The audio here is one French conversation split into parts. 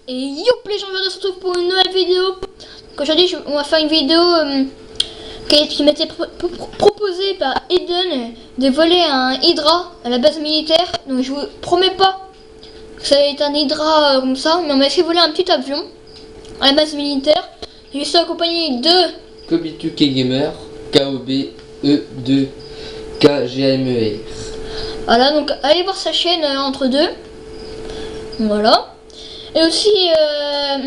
Et yo les gens, on se retrouve pour une nouvelle vidéo. Donc aujourd'hui on va faire une vidéo qui m'était proposée par Eden de voler un Hydra à la base militaire. Donc je vous promets pas que ça va être un Hydra comme ça, mais on m'a essayé de voler un petit avion à la base militaire. Je suis accompagné de Kobitu Gamer, KOBE2 KGMER. Voilà, donc allez voir sa chaîne entre deux. Voilà. Et aussi,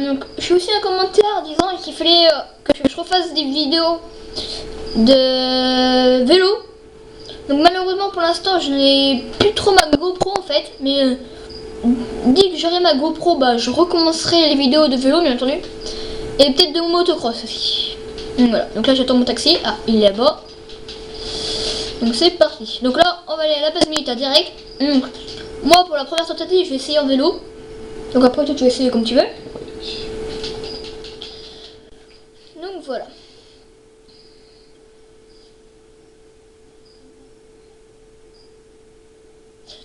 donc, je suis aussi un commentaire disant qu'il fallait que je refasse des vidéos de vélo. Donc malheureusement pour l'instant je n'ai plus trop ma GoPro en fait. Mais dès que j'aurai ma GoPro, bah, je recommencerai les vidéos de vélo bien entendu. Et peut-être de motocross aussi. Donc voilà, donc là j'attends mon taxi. Ah, il est là-bas. Donc c'est parti. Donc là on va aller à la base militaire direct. Donc, moi pour la première tentative je vais essayer en vélo. Donc après toi tu vas essayer comme tu veux. Donc voilà.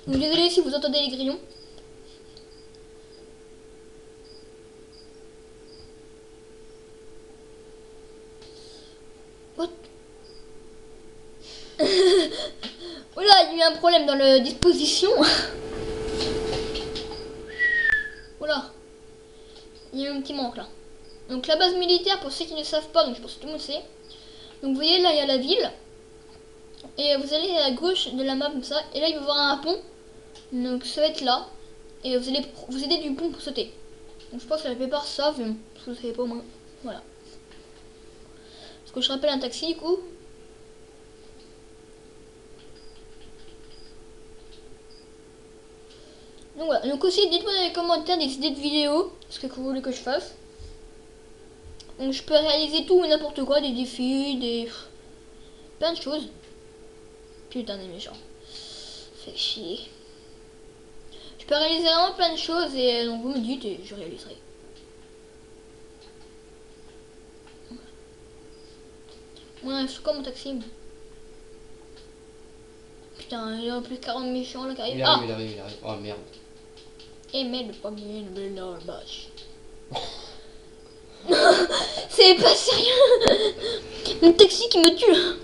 Donc désolé si vous entendez les grillons. What? Oula, il y a eu un problème dans la disposition. Oula, il y a eu un petit manque là. Donc la base militaire, pour ceux qui ne savent pas, donc je pense que tout le monde sait. Donc vous voyez là il y a la ville. Et vous allez à gauche de la map comme ça. Et là il va y avoir un pont. Donc ça va être là. Et vous allez vous aider du pont pour sauter. Donc je pense que la plupart savent, mais parce que vous savez pas au moins. Voilà. Parce que je rappelle un taxi du coup. Donc voilà. Donc aussi dites-moi dans les commentaires des idées de vidéos. Ce que vous voulez que je fasse. Donc je peux réaliser tout et n'importe quoi. Des défis, des... plein de choses. Putain des méchants. Fait chier. Je peux réaliser vraiment plein de choses et donc vous me dites et je réaliserai. Ouais, c'est quoi mon taxi? Putain, il y a plus de 40 méchants là qui arrivent. Il arrive. Oh merde. Et merde, pas bien, mais non, bâche. C'est pas sérieux. Un taxi qui me tue.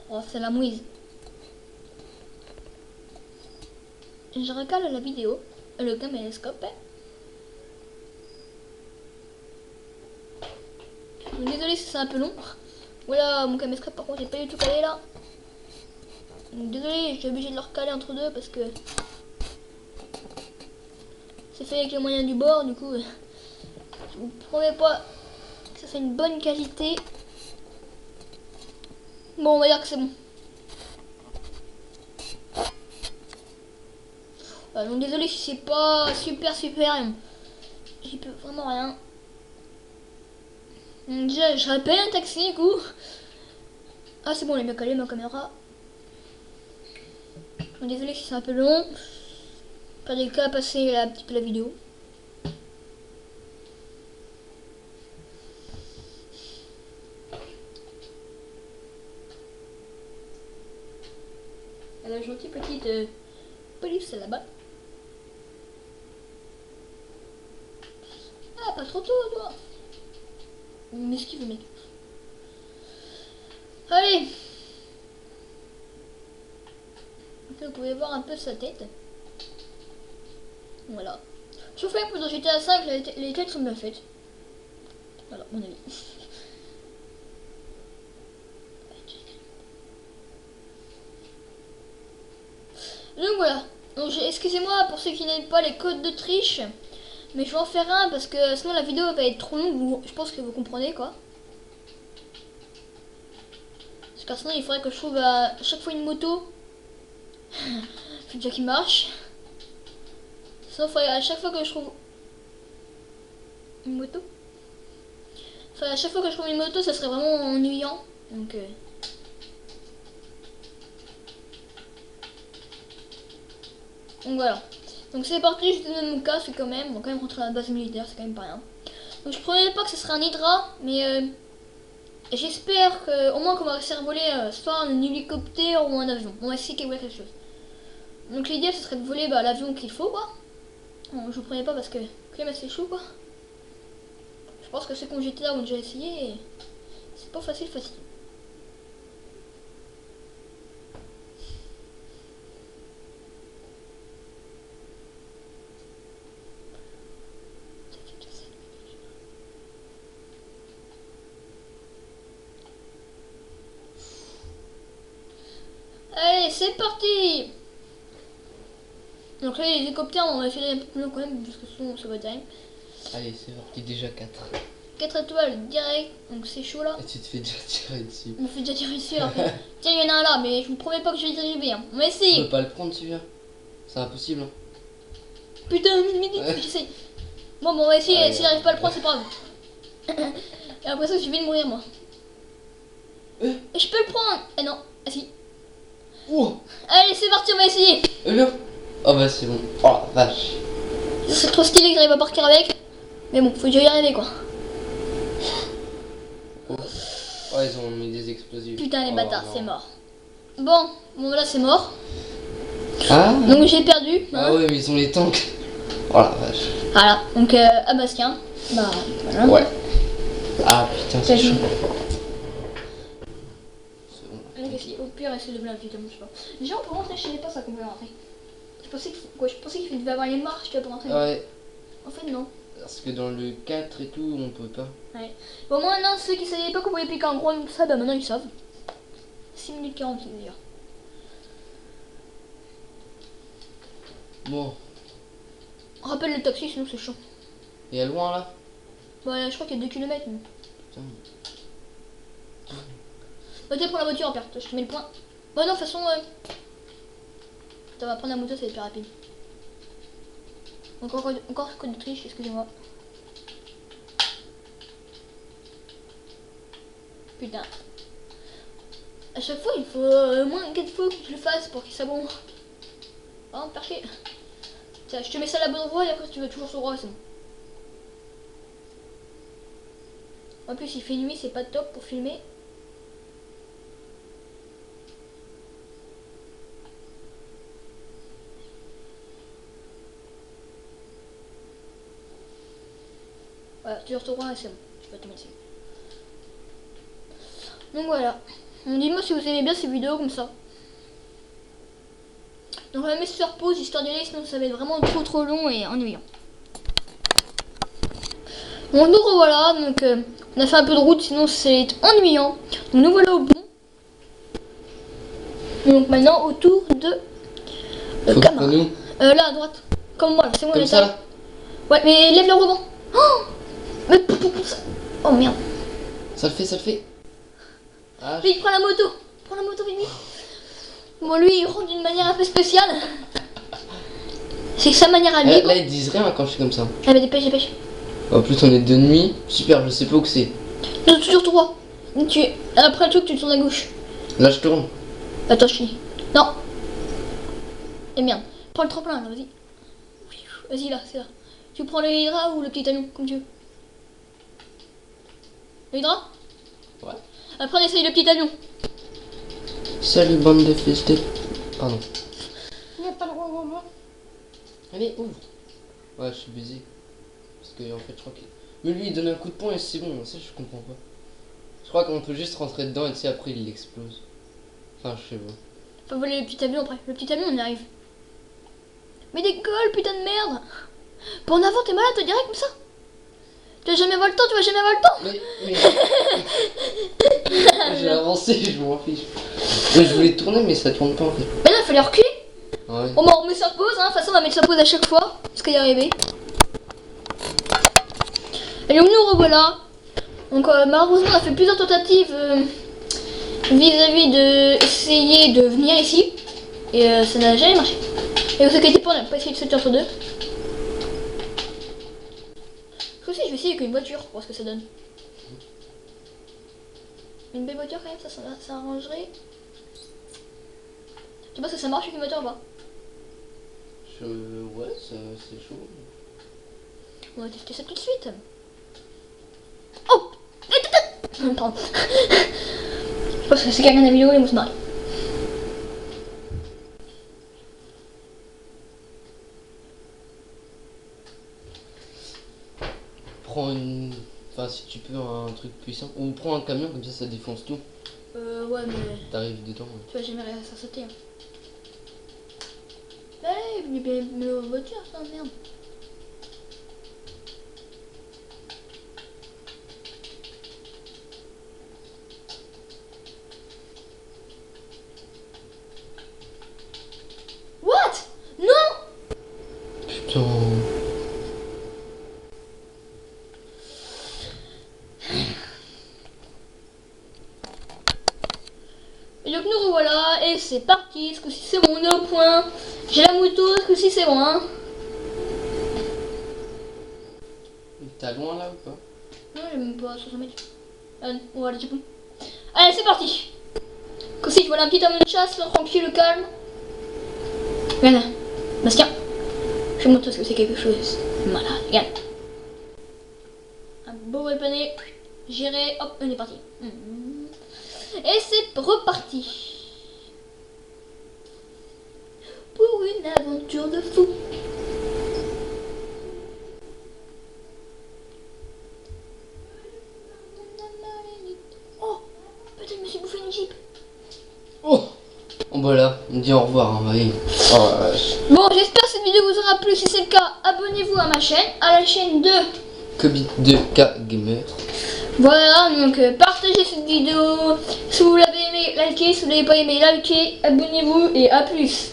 Oh, c'est la mouise. Je recale la vidéo, le caméscope. Désolé si c'est un peu long. Voilà, mon caméscope par contre n'est pas du tout calé là. Donc, désolé, je suis obligé de le recaler entre deux parce que c'est fait avec les moyens du bord. Du coup, je vous promets pas que ça fait une bonne qualité. Bon, on va dire que c'est bon. Donc désolé si c'est pas super. J'y peux vraiment rien. Donc, déjà, je rappelle un taxi du coup. Ah c'est bon, il est bien calé ma caméra. Donc, désolé si c'est un peu long. Pas des cas à passer un petit peu la vidéo. Elle a une gentille petite police là-bas. Ah, pas trop tôt, toi. Mais ce qu'il veut, mec. Allez. Vous pouvez voir un peu sa tête. Voilà. Sauf que dans GTA 5, les têtes sont bien faites. Voilà, mon avis. Donc voilà. Donc excusez-moi pour ceux qui n'aiment pas les codes de triche. Mais je vais en faire un parce que sinon la vidéo va être trop longue. Je pense que vous comprenez quoi. Parce que sinon il faudrait que je trouve à chaque fois une moto. Faut déjà qu'il marche. Sinon il faudrait à chaque fois que je trouve une moto. Enfin, à chaque fois que je trouve une moto ça serait vraiment ennuyant. Donc voilà. Donc c'est parti, je te donne mon casque quand même. On va quand même rentrer à la base militaire, c'est quand même pas rien. Donc je promets pas que ce sera un Hydra, mais Et j'espère qu'au moins qu'on va réussir à voler soit un hélicoptère ou un avion. On va essayer de voler quelque chose. Donc l'idée ce serait de voler l'avion qu'il faut quoi. Bon, je vous prenais pas parce que quand même assez chaud quoi. Je pense que ceux qui ont GTA ont déjà essayé et c'est pas facile. Allez, c'est parti. Donc là, les hélicoptères, on va filer un peu plus loin quand même, parce que sinon ça va être terrible. Allez, c'est parti, déjà 4. 4 étoiles direct, donc c'est chaud là. Et tu te fais déjà tirer dessus. On me fait déjà tirer dessus alors que... Tiens, il y en a un là, mais je vous promets pas que je vais y arriver. Hein. On va Tu essayer. peux pas le prendre celui-là. C'est impossible. Hein. Putain, minute, j'essaye. Bon, on va essayer. Allez, Si j'arrive pas à le prendre, c'est pas grave. J'ai l'impression que je vais mourir moi. Et je peux le prendre. Ah non, ah si. Oh. Allez, c'est parti, on va essayer. Oh bah c'est bon. Oh la vache. C'est trop stylé que j'arrive à partir avec. Mais bon, faut que j'y arriver quoi. Oh, ils ont mis des explosifs. Putain, les Oh, bâtards, non. c'est mort. Bon là c'est mort. Ah. Donc j'ai perdu. Hein. Ah ouais, mais ils ont les tanks. Oh la vache. Voilà, donc à Bastien. Bah voilà. Ouais. Ah putain, c'est chaud. C'est bon. Donc, au pire, essayer de blaguer comme je sais pas. Déjà, on peut rentrer, je savais pas ça qu'on pouvait rentrer. Je pensais qu'il devait avoir les marches, tu vois, pour rentrer. Ouais. En fait, non. Parce que dans le 4 et tout, on peut pas. Ouais. Bon, moi, non, ceux qui savaient pas qu'on pouvait piquer en gros comme ça, bah maintenant ils savent. 6 minutes 40, je veux dire. Bon. On rappelle le taxi, sinon c'est chaud. Et à loin là. Bah, je crois qu'il y a 2 km. Mais... Putain. Bah, tu prends la voiture en perte, je te mets le point. Bah, non, de toute façon, on va prendre la moto, ça va être plus rapide. Encore code de triche, excusez-moi. Putain. À chaque fois, il faut au moins 4 fois que je le fasse pour qu'il soit bon. Oh, perché. Tiens, je te mets ça à la bonne voie et après, si tu veux toujours ce droit, c'est bon. En plus, il fait nuit, c'est pas top pour filmer. Voilà, toujours ce droit, c'est bon. Je peux te mettre ici. Donc voilà. Dites-moi si vous aimez bien ces vidéos comme ça. Donc on va mettre sur pause histoire d'y aller, sinon ça va être vraiment trop long et ennuyant. Bon, nous revoilà, donc on a fait un peu de route, sinon c'est ennuyant. Donc nous voilà au bout. Donc maintenant au tour de Camara. Là à droite, comme moi, c'est moi comme la ça taille. là. Ouais, mais lève le rebond. Oh, mais ça. Oh merde. Ça le fait. Ah, Vite, prends la moto, vite. Bon, lui il rentre d'une manière un peu spéciale. C'est sa manière à lui. là ils disent rien quand je suis comme ça. Ah bah dépêche. En plus on est de nuit. Super, je sais pas où que c'est. Non, toujours droit. Après le truc, tu tournes à gauche. Là je tourne. Attends, je finis. Non. Et merde. Prends le tremplin là, vas-y. Vas-y là, c'est là. Tu prends le hydra ou le petit avion, comme tu veux. Le hydra? Ouais. Après on essaye le petit avion. Salut bande de fils de... Pardon. Il n'y a pas le droit, moi. Allez, ouvre. Ouais, je suis baisé. Parce que en fait, je crois que... Mais lui, il donne un coup de poing et c'est bon. Ça, je comprends pas. Je crois qu'on peut juste rentrer dedans et tu sais, après, il l'explose. Enfin, je sais pas. Faut voler le petit avion après. Le petit avion, on y arrive. Mais décolle, putain de merde. Pour en avant, t'es malade, te dirais comme ça. Tu vas jamais avoir le temps, Mais... J'ai avancé, je m'en fiche. Mais je voulais tourner, mais ça tourne pas en fait. Mais là, il fallait reculer. Ouais. Bon, bah, on met sur pause, hein. De toute façon, on va mettre sur pause à chaque fois. Jusqu'à y arriver. Et donc, nous revoilà. Donc, malheureusement, on a fait plusieurs tentatives vis-à-vis de essayer de venir ici. Et ça n'a jamais marché. Et vous inquiétez pas, on n'a pas essayé de sauter entre deux. Aussi, je vais essayer avec une voiture pour voir ce que ça donne. Une belle voiture quand même, ça arrangerait. Tu penses que ça marche avec une voiture ou pas? Ouais, c'est chaud. On va tester ça tout de suite. Oh! Pardon. Parce que c'est quelqu'un de la vidéo et moi se marie. Prends une... Enfin, si tu peux, un truc puissant. Ou prends un camion, comme ça défonce tout. Ouais, mais T'arrives dedans. tu vas jamais réussir à sauter. Hein. Allez, mais la voiture, ça, merde. What? Non! Putain. Et donc nous revoilà, et c'est parti, ce coup-ci c'est bon, on est au point. J'ai la moto, ce coup-ci c'est bon, hein. T'as loin là ou pas? Non, j'ai même pas 500 mètres. On va aller du coup. Allez, c'est parti. Aussi, je vois un petit homme de chasse, tranquille, le calme. Regarde, Bastien. Je vais montrer ce que c'est quelque chose. Voilà, regarde. Un beau repané. J'irai, hop, on est parti. Et c'est reparti. Pour une aventure de fou. Oh, peut-être je me suis bouffé une jeep. Oh! Bon bah là, on dit au revoir, hein, allez. Oh la vache. Bon, j'espère que cette vidéo vous aura plu. Si c'est le cas, abonnez-vous à ma chaîne, à la chaîne de Kobi2K Gamer. Voilà, donc partagez cette vidéo. Si vous l'avez aimé, likez. Si vous l'avez pas aimé, likez. Abonnez-vous et à plus.